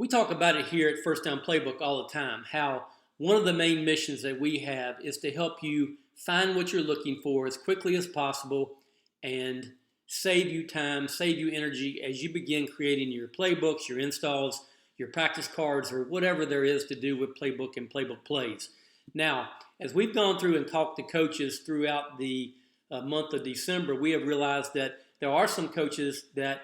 We talk about it here at First Down Playbook all the time, how one of the main missions that we have is to help you find what you're looking for as quickly as possible and save you time, save you energy as you begin creating your playbooks, your installs, your practice cards, or whatever there is to do with playbook and playbook plays. Now, as we've gone through and talked to coaches throughout the month of December, we have realized that there are some coaches that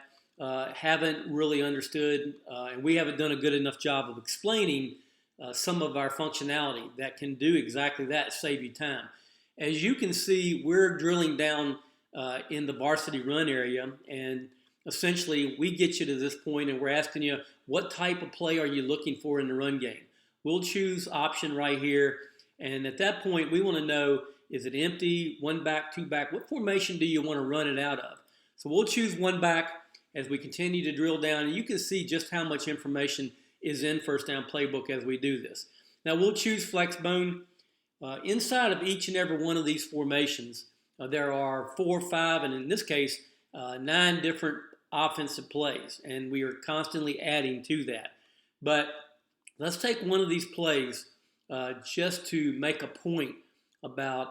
haven't really understood, and we haven't done a good enough job of explaining some of our functionality that can do exactly that, save you time. As you can see, we're drilling down in the varsity run area, and essentially we get you to this point and we're asking you, what type of play are you looking for in the run game? We'll choose option right here, and at that point we want to know, is it empty, one back, two back? What formation do you want to run it out of? So we'll choose one back as we continue to drill down, and you can see just how much information is in First Down Playbook as we do this. Now we'll choose flex bone. Inside of each and every one of these formations, there are 4, 5, and in this case, 9 different offensive plays, and we are constantly adding to that. But let's take one of these plays just to make a point about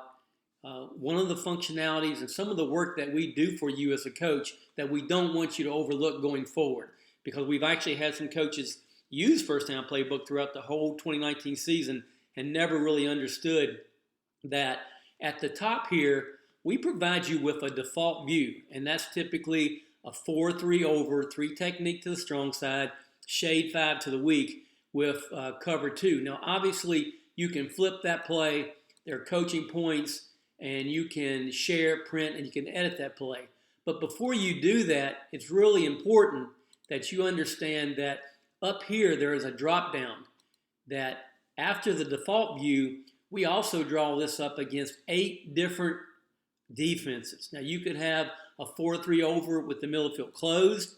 one of the functionalities and some of the work that we do for you as a coach that we don't want you to overlook going forward, because we've actually had some coaches use First Down Playbook throughout the whole 2019 season and never really understood that at the top here, we provide you with a default view, and that's typically a 4-3 over, 3 technique to the strong side, shade 5 to the weak with cover 2. Now, obviously, you can flip that play. There are coaching points, and you can share, print, and you can edit that play. But before you do that, it's really important that you understand that up here there is a drop down that after the default view, we also draw this up against 8 different defenses. Now you could have a 4-3 over with the middle field closed.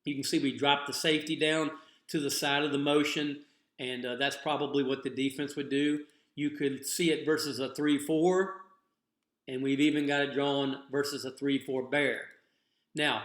You can see we dropped the safety down to the side of the motion, and that's probably what the defense would do. You could see it versus a 3-4, and we've even got it drawn versus a 3-4 bear. Now,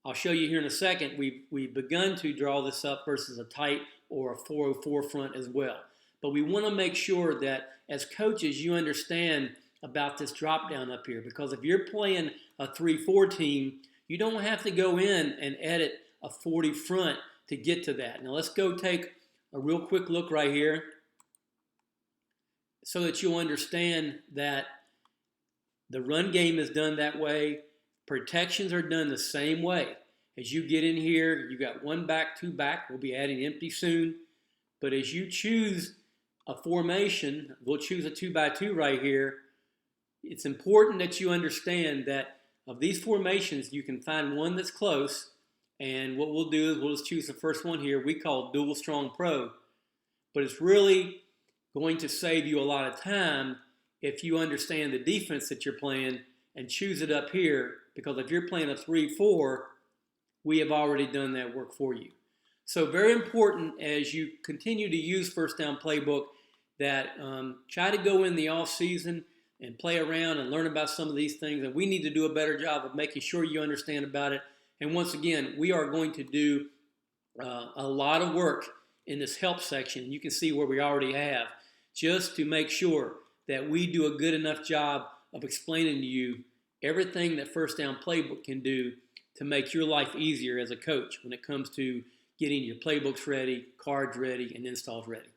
I'll show you here in a second, we've begun to draw this up versus a tight or a 404 front as well. But we want to make sure that as coaches you understand about this drop down up here, because if you're playing a 3-4 team, you don't have to go in and edit a 40 front to get to that. Now let's go take a real quick look right here so that you'll understand that the run game is done that way. Protections are done the same way. As you get in here, you got 1 back, 2 back. We'll be adding empty soon. But as you choose a formation, we'll choose a 2x2 right here. It's important that you understand that of these formations, you can find one that's close. And what we'll do is we'll just choose the first one here. We call Dual Strong Pro. But it's really going to save you a lot of time if you understand the defense that you're playing and choose it up here, because if you're playing a 3-4, we have already done that work for you. So very important as you continue to use First Down Playbook that try to go in the off season and play around and learn about some of these things, and we need to do a better job of making sure you understand about it. And once again, we are going to do a lot of work in this help section. You can see where we already have, just to make sure that we do a good enough job of explaining to you everything that First Down Playbook can do to make your life easier as a coach when it comes to getting your playbooks ready, cards ready, and installs ready.